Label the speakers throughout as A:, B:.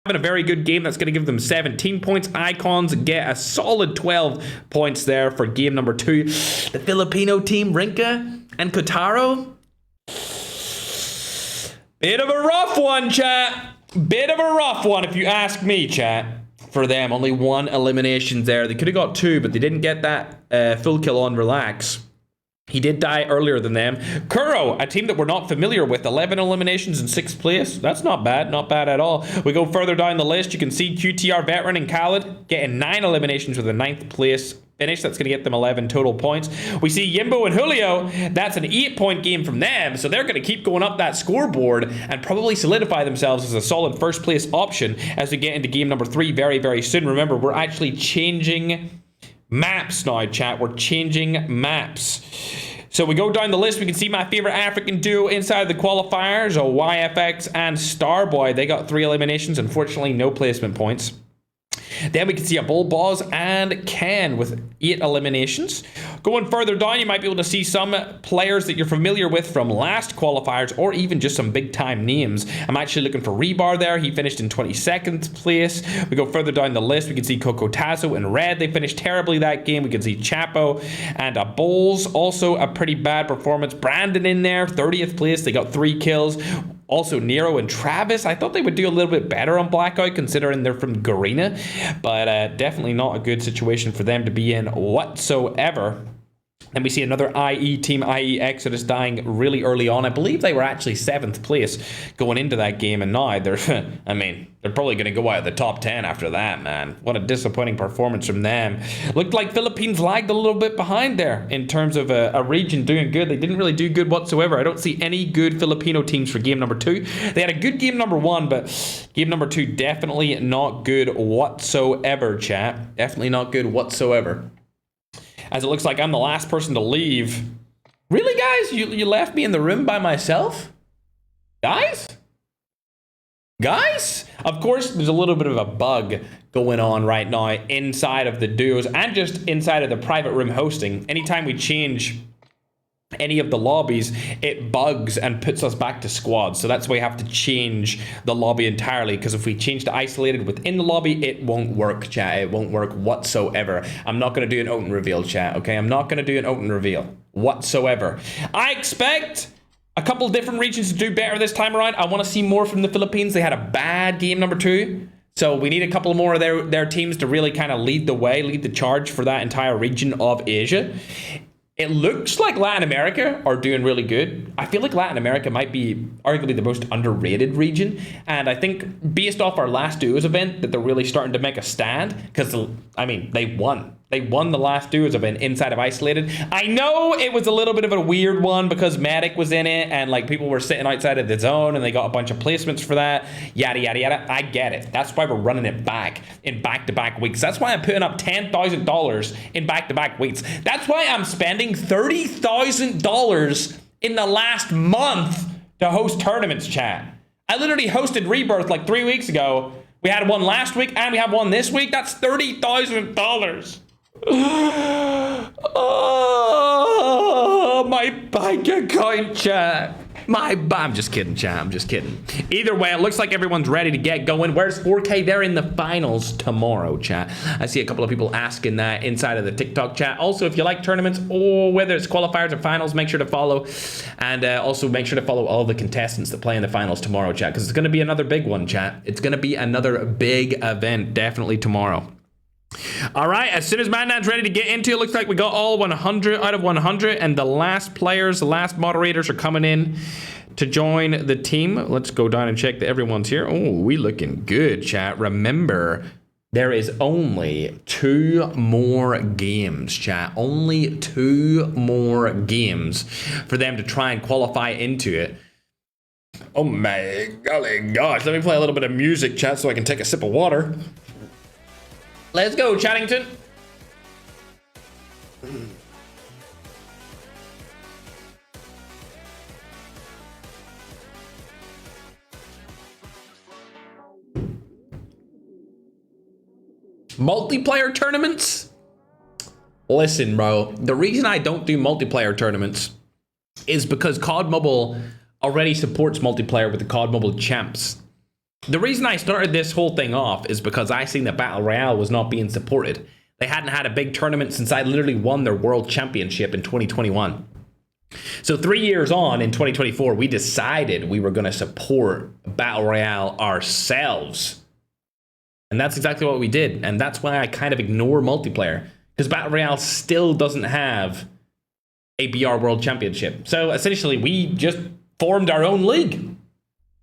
A: having a very good game. That's going to give them 17 points. Icons get a solid 12 points there for game number 2. The Filipino team, Rinka and Kotaro. Bit of a rough one, chat. Bit of a rough one, if you ask me, chat. For them, only 1 elimination there. They could have got 2, but they didn't get that full kill on Relax. He did die earlier than them. Kuro, a team that we're not familiar with, 11 eliminations in 6th place. That's not bad at all. We go further down the list. You can see QTR Veteran and Khaled getting 9 eliminations with a 9th place finish. That's going to get them 11 total points. We see Yimbo and Julio. That's an 8-point game from them, so they're going to keep going up that scoreboard and probably solidify themselves as a solid first place option as we get into game number 3 very, very soon. Remember, we're actually changing maps now, chat. We're changing maps. So we go down the list. We can see my favorite African duo inside the qualifiers, YFX and Starboy. They got 3 eliminations. Unfortunately, no placement points. Then we can see a Bull Boss and Ken with 8 eliminations. Going further down, you might be able to see some players that you're familiar with from last qualifiers or even just some big time names. I'm actually looking for Rebar there. He finished in 22nd place. We go further down the list. We can see Coco Tazo in red. They finished terribly that game. We can see Chapo and a Bulls. Also a pretty bad performance. Brandon in there, 30th place. They got 3 kills. Also, Nero and Travis, I thought they would do a little bit better on Blackout considering they're from Garena, but definitely not a good situation for them to be in whatsoever. Then we see another IE team, IE Exodus, dying really early on. I believe they were actually 7th place going into that game, and now they're, I mean, they're probably going to go out of the top 10 after that, man. What a disappointing performance from them. Looked like Philippines lagged a little bit behind there in terms of a region doing good. They didn't really do good whatsoever. I don't see any good Filipino teams for game number 2. They had a good game number 1, but game number 2 definitely not good whatsoever, chat. Definitely not good whatsoever. As it looks like I'm the last person to leave. Really, guys? You left me in the room by myself? Guys? Of course, there's a little bit of a bug going on right now inside of the duos and just inside of the private room hosting. Anytime we change any of the lobbies, it bugs and puts us back to squads. So that's why we have to change the lobby entirely, because if we change to isolated within the lobby, it won't work, chat. It won't work whatsoever. I'm not going to do an open reveal, chat, okay? I'm not going to do an open reveal whatsoever. I expect a couple of different regions to do better this time around. I want to see more from the Philippines. They had a bad game number 2. So we need a couple more of their teams to really kind of lead the way, lead the charge for that entire region of Asia. It looks like Latin America are doing really good. I feel like Latin America might be arguably the most underrated region. And I think based off our last duos event that they're really starting to make a stand. Because, I mean, they won. They won the last duos event inside of Isolated. I know it was a little bit of a weird one because Matic was in it and like people were sitting outside of the zone and they got a bunch of placements for that. Yada, yada, yada. I get it. That's why we're running it back in back-to-back weeks. That's why I'm putting up $10,000 in back-to-back weeks. That's why I'm spending $30,000 in the last month to host tournaments, chat. I literally hosted Rebirth like 3 weeks ago. We had one last week and we have one this week. That's $30,000. Oh, my bank account, chat. I'm just kidding, chat. I'm just kidding. Either way, it looks like everyone's ready to get going. Where's 4K? They're in the finals tomorrow, chat. I see a couple of people asking that inside of the TikTok chat. Also, if you like tournaments or whether it's qualifiers or finals, make sure to follow. And also make sure to follow all the contestants that play in the finals tomorrow, chat, because it's going to be another big one, chat. It's going to be another big event, definitely tomorrow. All right, as soon as Madnan's ready to get into it, looks like we got all 100 out of 100, and the last players, the last moderators are coming in to join the team. Let's go down and check that everyone's here. Oh, we looking good, chat. Remember, there is only 2 more games, chat. Only 2 more games for them to try and qualify into it. Oh my golly gosh. Let me play a little bit of music, chat, so I can take a sip of water. Let's go, Chattington. Multiplayer tournaments? Listen, bro. The reason I don't do multiplayer tournaments is because COD Mobile already supports multiplayer with the COD Mobile champs. The reason I started this whole thing off is because I seen that Battle Royale was not being supported. They hadn't had a big tournament since I literally won their world championship in 2021. So 3 years on, in 2024, we decided we were going to support Battle Royale ourselves. And that's exactly what we did. And that's why I kind of ignore multiplayer. Because Battle Royale still doesn't have a BR World Championship. So essentially, we just formed our own league.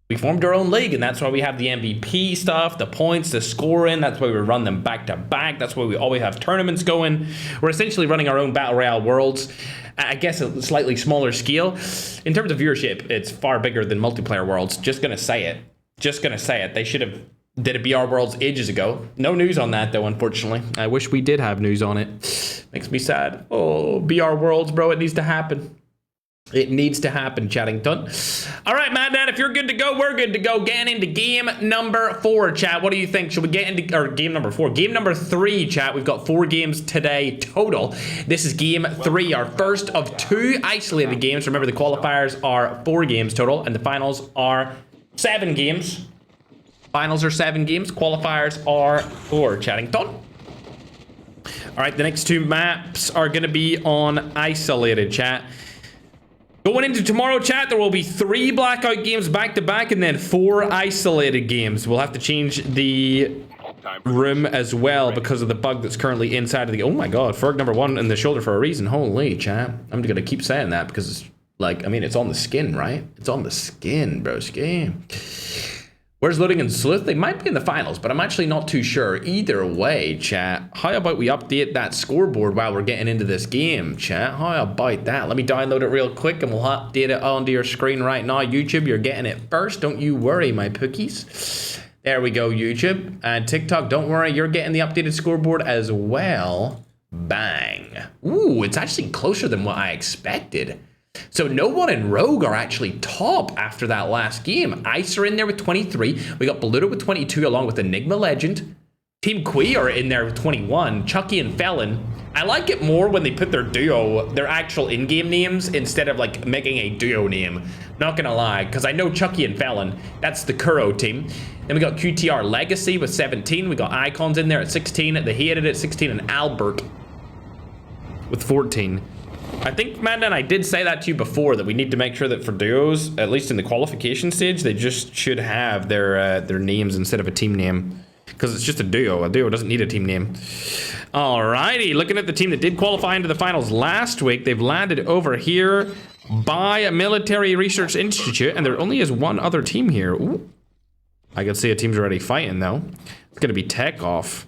A: We formed our own league, and that's why we have the MVP stuff, the points, the scoring. That's why we run them back to back. That's why we always have tournaments going. We're essentially running our own Battle Royale Worlds. I guess a slightly smaller scale. In terms of viewership, it's far bigger than multiplayer Worlds. Just gonna say it. Just gonna say it. They should have did a BR Worlds ages ago. No news on that, though, unfortunately. I wish we did have news on it. Makes me sad. Oh, BR Worlds, bro. It needs to happen. It needs to happen, Chattington. All right, Madman, if you're good to go, we're good to go. Getting into game number 4, chat. What do you think? Should we get into, or game number 4? Game number 3, chat. We've got 4 games today total. This is game 3, our first of 2 isolated games. Remember, the qualifiers are 4 games total, and the finals are 7 games. Finals are 7 games. Qualifiers are 4, Chattington. All right, the next 2 maps are going to be on isolated, chat. Going into tomorrow, chat, there will be 3 blackout games back-to-back and then 4 isolated games. We'll have to change the room as well because of the bug that's currently inside of the... Oh my god, Ferg number 1 in the shoulder for a reason. Holy, chat. I'm going to keep saying that because it's like, I mean, it's on the skin, right? It's on the skin, broski. Where's Loading and Sleuth? They might be in the finals, but I'm actually not too sure. Either way, chat, how about we update that scoreboard while we're getting into this game, chat? How about that? Let me download it real quick and we'll update it onto your screen right now. YouTube, you're getting it first. Don't you worry, my pookies. There we go, YouTube. And TikTok, don't worry, you're getting the updated scoreboard as well. Bang. Ooh, it's actually closer than what I expected. So no one and Rogue are actually top after that last game. Ice are in there with 23. We got Bluto with 22 along with Enigma Legend. Team Quee are in there with 21. Chucky and Felon. I like it more when they put their duo, their actual in-game names instead of like making a duo name. Not gonna lie, because I know Chucky and Felon. That's the Kuro team. Then we got QTR Legacy with 17. We got Icons in there at 16. The Hated at 16 and Albert with 14. I think, Mandan, I did say that to you before, that we need to make sure that for duos, at least in the qualification stage, they just should have their names instead of a team name. Because it's just a duo. A duo doesn't need a team name. Alrighty, looking at the team that did qualify into the finals last week, they've landed over here by a Military Research Institute, and there only is one other team here. Ooh. I can see a team's already fighting, though. It's going to be Tech Off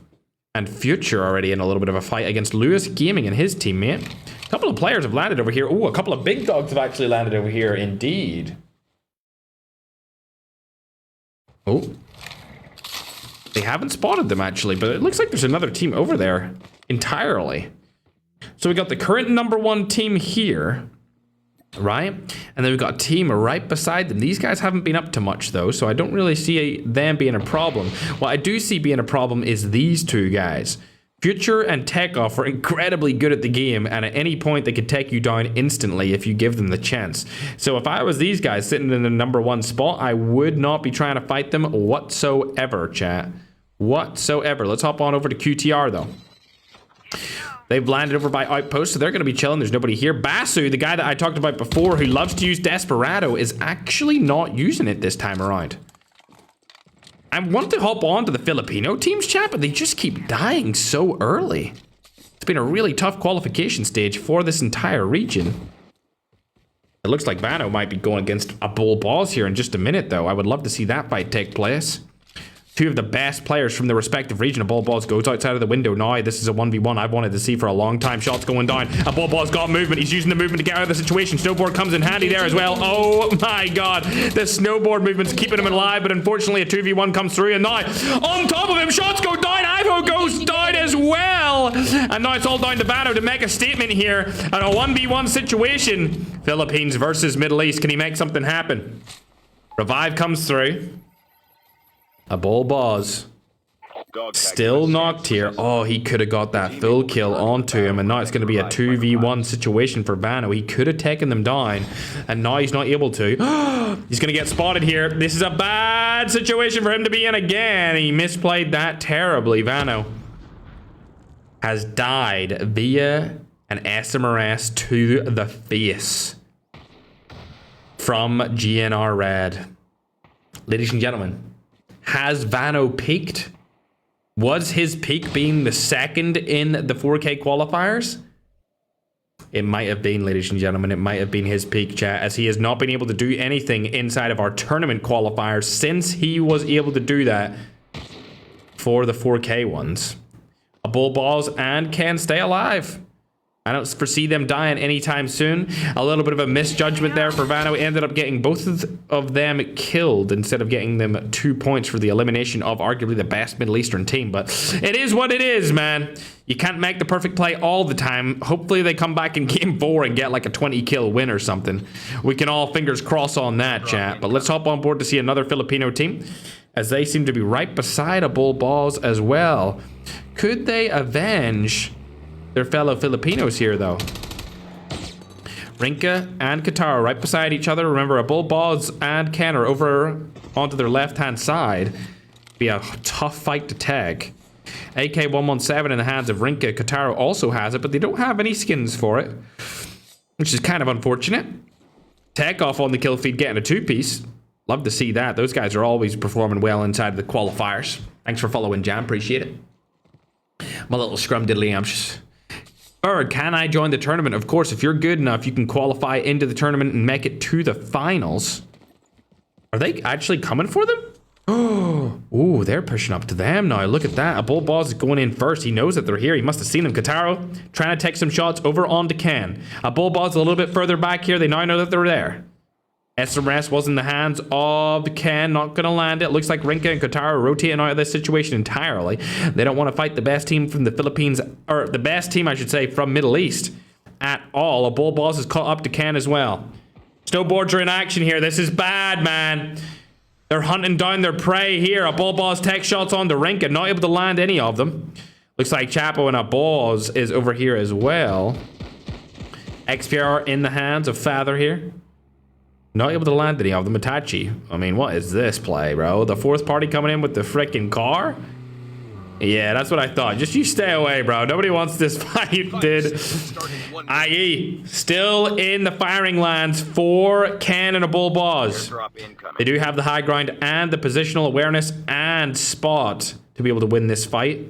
A: and Future already in a little bit of a fight against Lewis Gaming and his teammate. A couple of players have landed over here. Ooh, a couple of big dogs have actually landed over here, indeed. Oh. They haven't spotted them, actually, but it looks like there's another team over there entirely. So we got the current #1 team here, right? And then we've got a team right beside them. These guys haven't been up to much, though, so I don't really see them being a problem. What I do see being a problem is these 2 guys. Future and Tech Off are incredibly good at the game, and at any point they could take you down instantly if you give them the chance. So if I was these guys sitting in the #1 spot, I would not be trying to fight them whatsoever, chat. Whatsoever. Let's hop on over to QTR, though. They've landed over by Outpost, so they're going to be chilling. There's nobody here. Basu, the guy that I talked about before, who loves to use Desperado, is actually not using it this time around. I want to hop on to the Filipino teams, chat, but they just keep dying so early. It's been a really tough qualification stage for this entire region. It looks like Vano might be going against a Bull Boss here in just a minute, though. I would love to see that fight take place. 2 of the best players from the respective region. A Bull Boss goes outside of the window now. This is a 1v1 I've wanted to see for a long time. Shots going down. A Bull Boss got movement. He's using the movement to get out of the situation. Snowboard comes in handy there as well. Oh my god. The snowboard movement's keeping him alive, but unfortunately a 2v1 comes through, and now on top of him, shots go down. Ivo goes down as well. And now it's all down to Vano to make a statement here at a 1v1 situation. Philippines versus Middle East. Can he make something happen? Revive comes through. A Bull Boss still knocked here. Oh, he could have got that full kill onto him, and now it's going to be a 2v1 situation for Vano. He could have taken them down, and now he's not able to. He's going to get spotted here. This is a bad bad situation for him to be in again. He misplayed that terribly. Vano has died via an SMRS to the face from GNR Red. Ladies and gentlemen, has Vano peaked? Was his peak being the second in the 4K qualifiers? It might have been, ladies and gentlemen. It might have been his peak, chat, as he has not been able to do anything inside of our tournament qualifiers since he was able to do that for the 4K ones. A bull balls and can stay alive. I don't foresee them dying anytime soon. A little bit of a misjudgment there for Vano. Ended up getting both of them killed instead of getting them 2 points for the elimination of arguably the best Middle Eastern team. But it is what it is, man. You can't make the perfect play all the time. Hopefully they come back in game 4 and get like a 20 kill win or something. We can all fingers crossed on that, chat. But let's hop on board to see another Filipino team, as they seem to be right beside a bull balls as well. Could they avenge their fellow Filipinos here, though? Rinka and Katara right beside each other. Remember, a bull balls and Ken are over onto their left-hand side. Be a tough fight to tag. AK-117 in the hands of Rinka. Katara also has it, but they don't have any skins for it, which is kind of unfortunate. Tech off on the kill feed, getting a 2-piece. Love to see that. Those guys are always performing well inside of the qualifiers. Thanks for following, Jam. Appreciate it. My little scrum diddly amps. Bird, can I join the tournament? Of course, if you're good enough, you can qualify into the tournament and make it to the finals. Are they actually coming for them? Oh, ooh, they're pushing up to them now. Look at that. A bull balls is going in first. He knows that they're here. He must have seen them. Kataro trying to take some shots over onto Ken. A bull balls a little bit further back here. They now know that they're there. SMRS was in the hands of Ken. Not going to land it. Looks like Rinka and Katara are rotating out of this situation entirely. They don't want to fight the best team from the Philippines, or the best team, I should say, from Middle East at all. A bull boss is caught up to Ken as well. Snowboards are in action here. This is bad, man. They're hunting down their prey here. A bull boss takes shots on the Rinka. Not able to land any of them. Looks like Chapo and a balls is over here as well. XPR in the hands of Father here. Not able to land any of them. Itachi. I mean, what is this play, bro? The fourth party coming in with the freaking car? Yeah, that's what I thought. Just you stay away, bro. Nobody wants this fight, dude. IE still in the firing lands for Ken and a bull boss. They do have the high ground and the positional awareness and spot to be able to win this fight.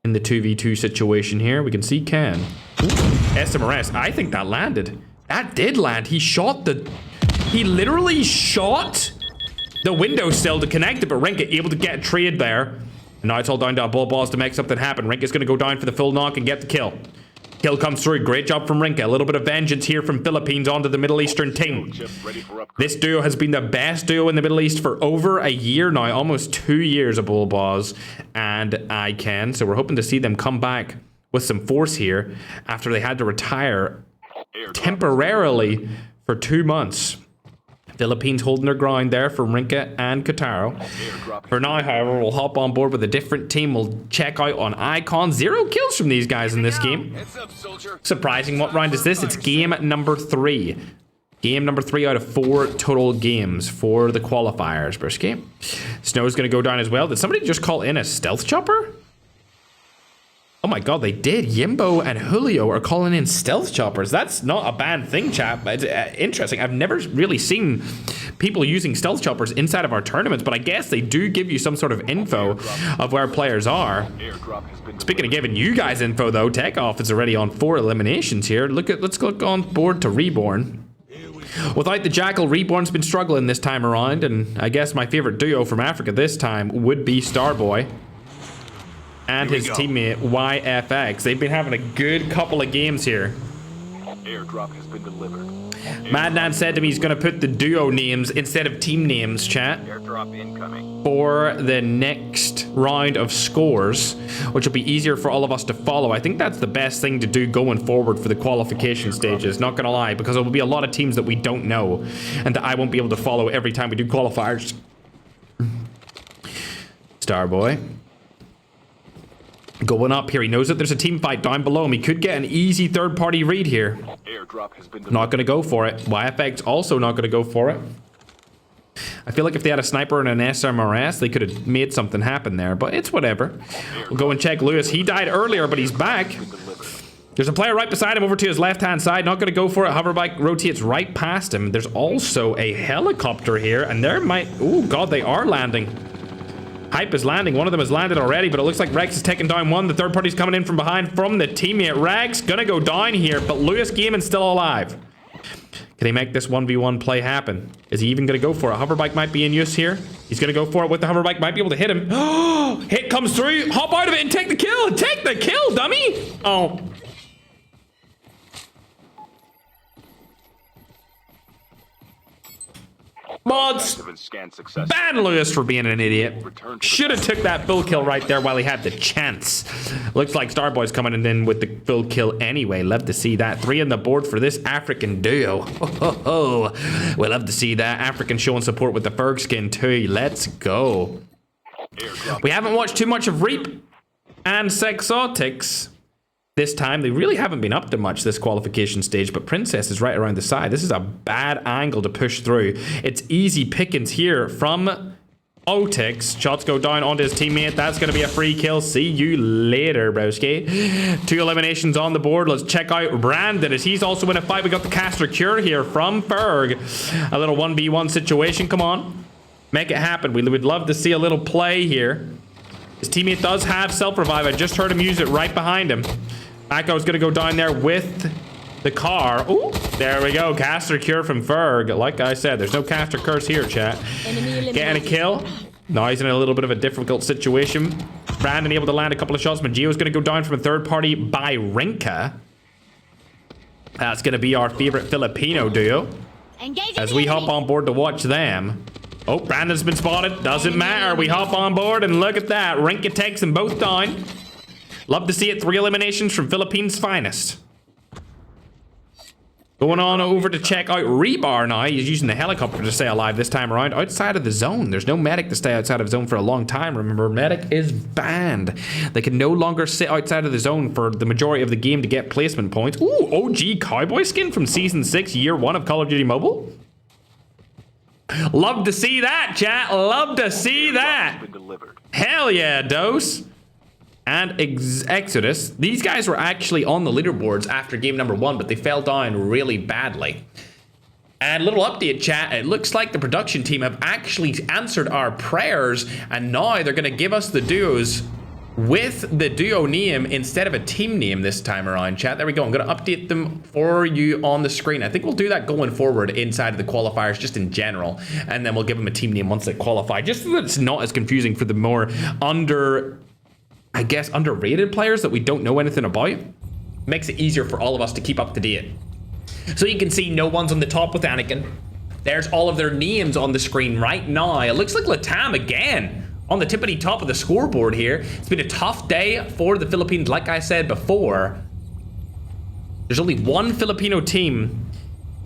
A: In the 2v2 situation here, we can see Ken. SMRS. I think that landed. That did land. He shot the... He literally shot the windowsill to connect it, but Rinka able to get a trade there. And now it's all down to a bull balls to make something happen. Rinka's going to go down for the full knock and get the kill. Kill comes through. Great job from Rinka. A little bit of vengeance here from Philippines onto the Middle Eastern team. This duo has been the best duo in the Middle East for over a year now. Almost 2 years of bull balls and ICANN. So we're hoping to see them come back with some force here after they had to retire temporarily for 2 months. Philippines holding their ground there for Rinka and Kataro. For now, however, we'll hop on board with a different team. We'll check out on Icon. 0 kills from these guys in this game. Surprising. What round is this? It's game number 3. Game number 3 out of 4 total games for the qualifiers. First game. Snow's going to go down as well. Did somebody just call in a stealth chopper? Oh my god, they did. Yimbo and Julio are calling in stealth choppers. That's not a bad thing, chat, but it's interesting. I've never really seen people using stealth choppers inside of our tournaments, but I guess they do give you some sort of info of where players are. Speaking of giving you guys info, though, Takeoff is already on 4 eliminations here. Let's look on board to Reborn. Without the Jackal, Reborn's been struggling this time around, and I guess my favorite duo from Africa this time would be Starboy and his teammate YFX. They've been having a good couple of games here. Airdrop has been delivered. Madnan said to me he's going to put the duo names instead of team names, chat, airdrop incoming, for the next round of scores, which will be easier for all of us to follow. I think that's the best thing to do going forward for the qualification stages, not going to lie, because there will be a lot of teams that we don't know and that I won't be able to follow every time we do qualifiers. Starboy going up here. He knows that there's a team fight down below him. He could get an easy third-party read here. Airdrop has been not going to go for it. YFX also not going to go for it. I feel like if they had a sniper and an SMRS, they could have made something happen there, but it's whatever. We'll go and check Lewis. He died earlier, but he's back. There's a player right beside him over to his left-hand side. Not going to go for it. Hoverbike rotates right past him. There's also a helicopter here, and there might... Oh, God, they are landing. Hype is landing. One of them has landed already, but it looks like Rex is taking down one. The third party's coming in from behind from the teammate. Rex going to go down here, but Lewis Gaming's still alive. Can he make this 1v1 play happen? Is he even going to go for it? Hoverbike might be in use here. He's going to go for it with the hoverbike. Might be able to hit him. Hit comes through. Hop out of it and take the kill. Take the kill, dummy. Oh. Mods, ban Lewis for being an idiot. Should have took that full kill right there while he had the chance. Looks like Starboy's coming in with the full kill anyway. Love to see that. 3 on the board for this African duo. We love to see that. African showing support with the Ferg skin too. Let's go. We haven't watched too much of Reap and Sexotics. This time, they really haven't been up to much this qualification stage, but Princess is right around the side. This is a bad angle to push through. It's easy pickings here from Otix. Shots go down onto his teammate. That's going to be a free kill. See you later, broski. 2 eliminations on the board. Let's check out Brandon as he's also in a fight. We got the caster cure here from Ferg. A little 1v1 situation. Come on. Make it happen. We would love to see a little play here. His teammate does have self-revive. I just heard him use it right behind him. Echo's gonna go down there with the car. Ooh, there we go. Caster cure from Ferg. Like I said, there's no caster curse here, chat. Getting a kill. Now he's in a little bit of a difficult situation. Brandon able to land a couple of shots. Magio's gonna go down from a third party by Rinka. That's gonna be our favorite Filipino duo. As we hop on board to watch them. Oh, Brandon's been spotted. Doesn't matter. We hop on board and look at that. Rinka takes them both down. Love to see it. 3 eliminations from Philippines' finest. Going on over to check out Rebar now. He's using the helicopter to stay alive this time around. Outside of the zone. There's no medic to stay outside of zone for a long time. Remember, medic is banned. They can no longer sit outside of the zone for the majority of the game to get placement points. Ooh, OG cowboy skin from Season 6, Year 1 of Call of Duty Mobile. Love to see that, chat. Love to see that. Hell yeah, Dose. And Exodus. These guys were actually on the leaderboards after game number 1, but they fell down really badly. And little update, chat. It looks like the production team have actually answered our prayers, and now they're going to give us the duos with the duo name instead of a team name this time around, chat. There we go. I'm going to update them for you on the screen. I think we'll do that going forward inside of the qualifiers just in general, and then we'll give them a team name once they qualify, just so that it's not as confusing for the more underrated players that we don't know anything about. Makes it easier for all of us to keep up to date. So you can see no one's on the top with Anakin. There's all of their names on the screen right now. It looks like Latam again on the tippity top of the scoreboard here. It's been a tough day for the Philippines, like I said before. There's only one Filipino team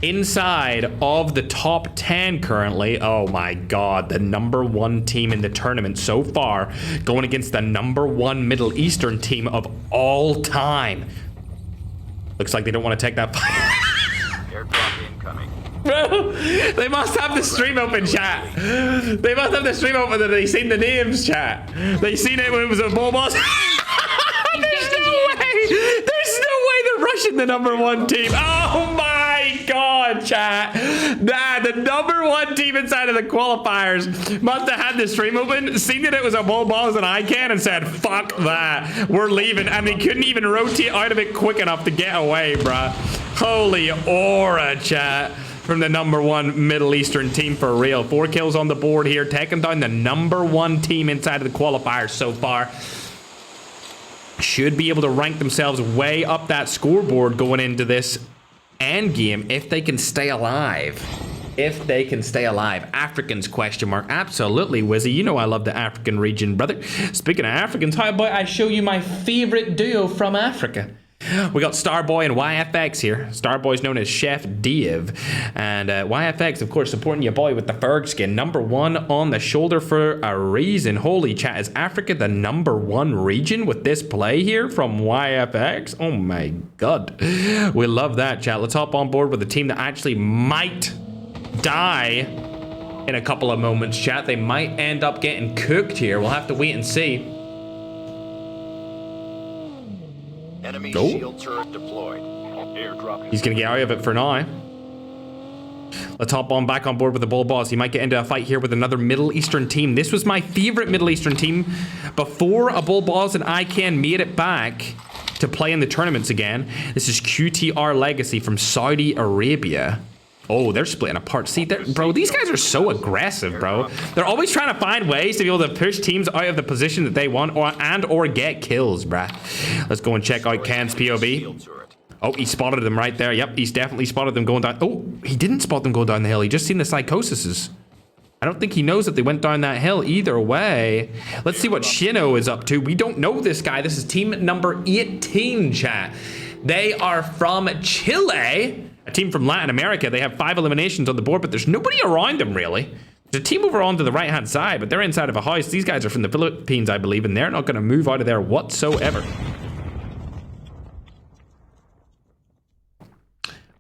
A: inside of the top 10 currently. Oh my god, the #1 team in the tournament so far, going against the #1 Middle Eastern team of all time. Looks like they don't want to take that fight. Airdrop incoming. Bro, they must have the stream open, chat. They must have the stream open that they seen the names, chat. They seen it when it was a ball boss. There's no way. There's no way they're rushing the #1 team. Oh my god, chat. Nah, the #1 team inside of the qualifiers must have had the stream open, seen that it was a ball balls and ICANN, and said, fuck that. We're leaving. And they couldn't even rotate out of it quick enough to get away, bruh. Holy aura, chat. From the #1 Middle Eastern team for real. 4 kills on the board here, taking down the #1 team inside of the qualifiers so far. Should be able to rank themselves way up that scoreboard going into this end game if they can stay alive. If they can stay alive. Africans, question mark. Absolutely, Wizzy. You know I love the African region, brother. Speaking of Africans, how about I show you my favorite duo from Africa? We got Starboy and YFX here. Starboy's known as Chef Div. And YFX, of course, supporting your boy with the Ferg skin. #1 on the shoulder for a reason. Holy chat, is Africa the #1 region with this play here from YFX? Oh my god. We love that, chat. Let's hop on board with a team that actually might die in a couple of moments, chat. They might end up getting cooked here. We'll have to wait and see.
B: Enemy shield turret deployed.
A: He's going to get out of it for now. Let's hop on back on board with the Bull Boss. He might get into a fight here with another Middle Eastern team. This was my favorite Middle Eastern team before a Bull Boss and ICANN made it back to play in the tournaments again. This is QTR Legacy from Saudi Arabia. Oh, they're splitting apart. See, bro, these guys are so aggressive, bro. They're always trying to find ways to be able to push teams out of the position that they want or get kills, bruh. Let's go and check out Ken's POV. Oh, he spotted them right there. Yep, he's definitely spotted them going down. Oh, he didn't spot them go down the hill. He just seen the psychoses. I don't think he knows that they went down that hill either way. Let's see what Shino is up to. We don't know this guy. This is team number 18, chat. They are from Chile. A team from Latin America. They have 5 eliminations on the board, but there's nobody around them, really. There's a team over on to the right-hand side, but they're inside of a house. These guys are from the Philippines, I believe, and they're not going to move out of there whatsoever.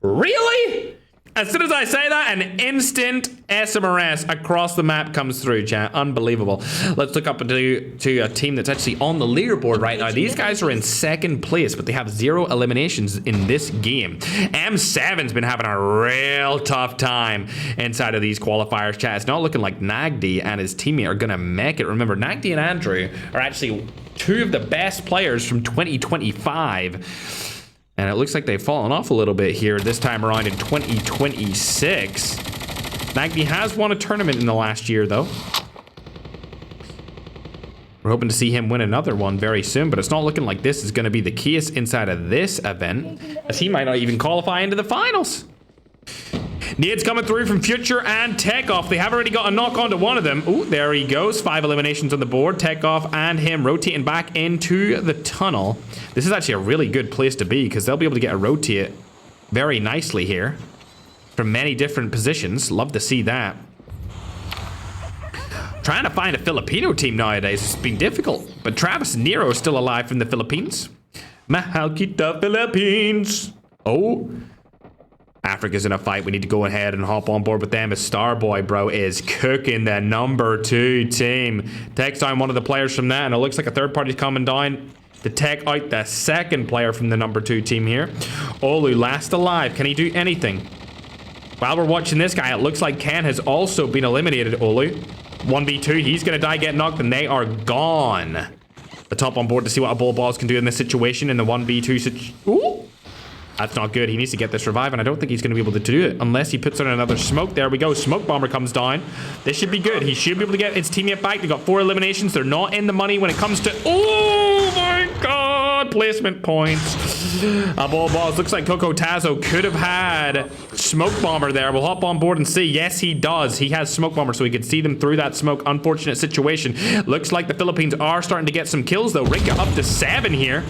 A: Really? As soon as I say that, an instant SMRS across the map comes through, chat. Unbelievable. Let's look up to a team that's actually on the leaderboard right now. These guys are in 2nd place, but they have 0 eliminations in this game. M7's been having a real tough time inside of these qualifiers, chat. It's not looking like Nagdi and his teammate are going to make it. Remember, Nagdi and Andrew are actually 2 of the best players from 2025. And it looks like they've fallen off a little bit here this time around in 2026. Nagby has won a tournament in the last year, though. We're hoping to see him win another one very soon, but it's not looking like this is going to be the case inside of this event, as he might not even qualify into the finals. Nades coming through from Future and Takeoff. They have already got a knock onto one of them. Oh, there he goes. 5 eliminations on the board. Takeoff and him rotating back into the tunnel. This is actually a really good place to be because they'll be able to get a rotate very nicely here from many different positions. Love to see that. Trying to find a Filipino team nowadays has been difficult, but Travis Nero is still alive from the Philippines. Mahal kita Philippines. Oh, Africa's in a fight. We need to go ahead and hop on board with them as Starboy, bro, is cooking the number 2 team. Takes down one of the players from that, and it looks like a third party's coming down to take out the 2nd player from the number 2 team here. Olu, last alive. Can he do anything? While we're watching this guy, it looks like Ken has also been eliminated, Olu. 1v2, he's going to die, get knocked, and they are gone. The top on board to see what a Bull Boss can do in this situation in the 1v2 situation. Ooh! That's not good. He needs to get this revive, and I don't think he's going to be able to do it unless he puts on another smoke. There we go. Smoke bomber comes down. This should be good. He should be able to get his teammate back. They got 4 eliminations. They're not in the money when it comes to... Oh my god! Placement points. A Bull Boss. Looks like Coco Tazo could have had smoke bomber there. We'll hop on board and see. Yes, he does. He has smoke bomber, so he can see them through that smoke. Unfortunate situation. Looks like the Philippines are starting to get some kills, though. Rinka up to 7 here.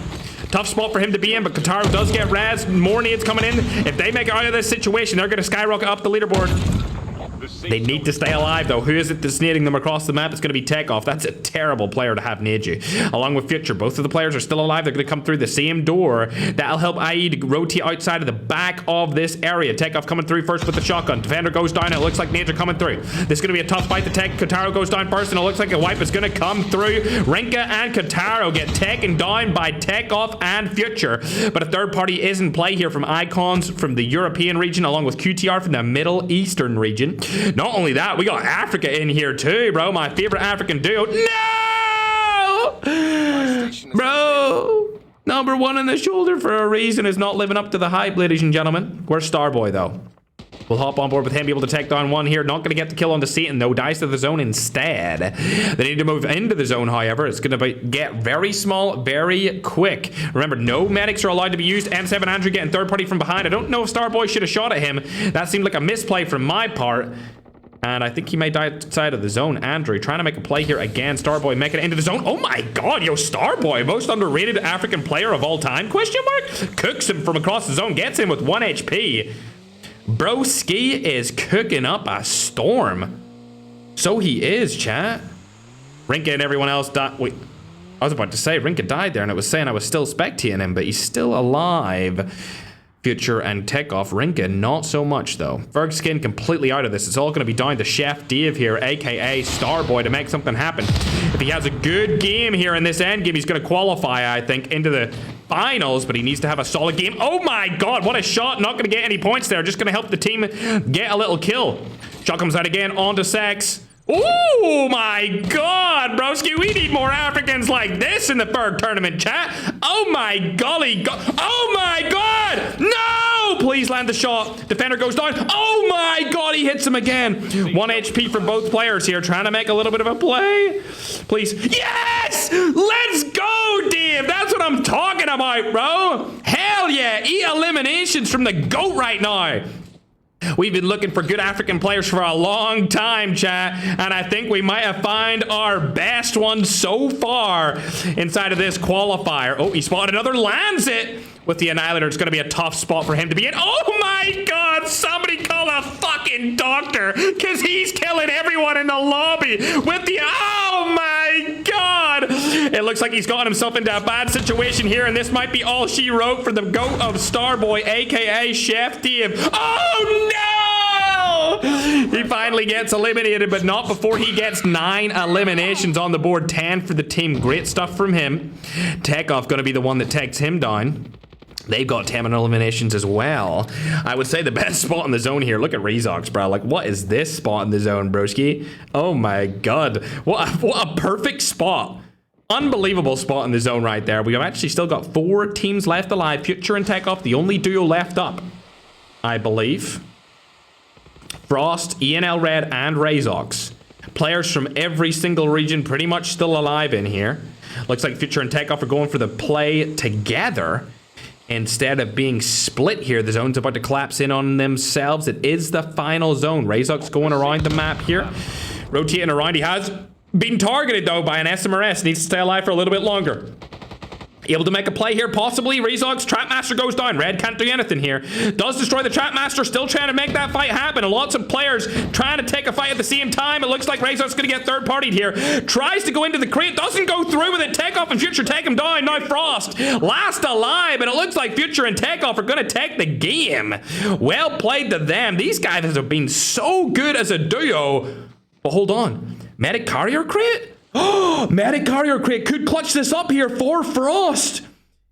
A: Tough spot for him to be in, but Kataro does get raz. More nades coming in. If they make it out of this situation, they're going to skyrocket up the leaderboard. They need to stay alive, though. Who is it that's nading them across the map? It's going to be Takeoff. That's a terrible player to have nade you. Along with Future, both of the players are still alive. They're going to come through the same door. That'll help IE to rotate outside of the back of this area. Takeoff coming through first with the shotgun. Defender goes down. It looks like nades are coming through. This is going to be a tough fight to take. Kataro goes down first, and it looks like a wipe is going to come through. Rinka and Kataro get taken down by Takeoff and Future. But a third party is in play here from Icons from the European region, along with QTR from the Middle Eastern region. Not only that, we got Africa in here too, bro. My favorite African duo. No! Bro! Number 1 in the shoulder for a reason is not living up to the hype, ladies and gentlemen. Where's Starboy, though? We'll hop on board with him, be able to take down one here. Not going to get the kill on the Satan, though. Dies to the zone instead. They need to move into the zone, however. It's going to get very small, very quick. Remember, no medics are allowed to be used. M7 Andrew getting third party from behind. I don't know if Starboy should have shot at him. That seemed like a misplay from my part. And I think he may die outside of the zone. Andrew trying to make a play here again. Starboy making it into the zone. Oh my god, yo, Starboy, most underrated African player of all time? Question mark? Cooks him from across the zone. Gets him with 1 HP. Broski is cooking up a storm. So he is, chat. Rinka and everyone else died. Wait, I was about to say Rinka died there, and it was saying I was still spectating him, but he's still alive. Future and Takeoff. Rinka, not so much though. Ferg skin completely out of this. It's all going to be down to Chef Dave here, aka Starboy, to make something happen. If he has a good game here in this end game, he's going to qualify, I think, into the finals, but he needs to have a solid game. Oh my god, what a shot. Not going to get any points there. Just going to help the team get a little kill. Shot comes out again, onto Sex. Oh my god, broski, we need more Africans like this in the Ferg tournament, chat. Oh my golly, oh my god, no! Please land the shot. Defender goes down. Oh my god, he hits him again. 1 HP from both players here, trying to make a little bit of a play. Please, yes! Let's go, Dave. That's what I'm talking about, bro. Hell yeah, eat eliminations from the GOAT right now. We've been looking for good African players for a long time, chat, and I think we might have found our best one so far inside of this qualifier. Oh, he spotted another, lands it with the Annihilator. It's going to be a tough spot for him to be in. Oh my god, somebody call a fucking doctor, because he's killing everyone in the lobby with the... Oh my god! It looks like he's gotten himself into a bad situation here, and this might be all she wrote for the GOAT of Starboy, aka Chef Dave. Oh no! He finally gets eliminated, but not before he gets 9 eliminations on the board. 10 for the team. Great stuff from him. Takeoff going to be the one that takes him down. They've got 10 eliminations as well. I would say the best spot in the zone here. Look at Rezox, bro. Like, what is this spot in the zone, broski? Oh my god. What a perfect spot. Unbelievable spot in the zone right there. We've actually still got 4 teams left alive. Future and Takeoff, the only duo left up, I believe. Frost, ENL Red, and Rezox. Players from every single region pretty much still alive in here. Looks like Future and Takeoff are going for the play together instead of being split here. The zone's about to collapse in on themselves. It is the final zone. Rezox going around the map here, rotating around. He has been targeted though by an SMRS. Needs to stay alive for a little bit longer. Able to make a play here, possibly. Rezox, Trapmaster goes down. Red can't do anything here. Does destroy the Trapmaster, still trying to make that fight happen. And lots of players trying to take a fight at the same time. It looks like Rezox going to get third-partied here. Tries to go into the crate, doesn't go through with it. Takeoff and Future take him down. Now Frost, last alive, and it looks like Future and Takeoff are going to take the game. Well played to them. These guys have been so good as a duo. But hold on. Medic Carrier crate? Oh, Medic Carrier crate could clutch this up here for Frost.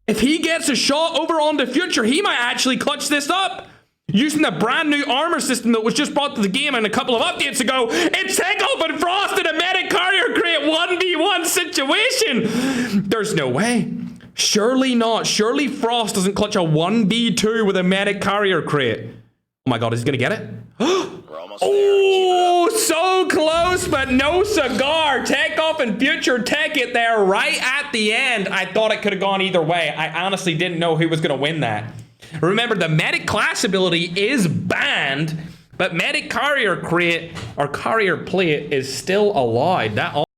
A: If he gets a shot over onto Future, he might actually clutch this up. Using the brand new armor system that was just brought to the game in a couple of updates ago, it's Takeoff and Frost in a Medic Carrier crate 1v1 situation. There's no way. Surely not. Surely Frost doesn't clutch a 1v2 with a Medic Carrier crate. Oh my god, is he gonna get it? Oh, so close, but no cigar. Takeoff and Future take it there right at the end. I thought it could have gone either way. I honestly didn't know who was going to win that. Remember, the Medic class ability is banned, but Medic Carrier crate or Carrier plate is still allowed. That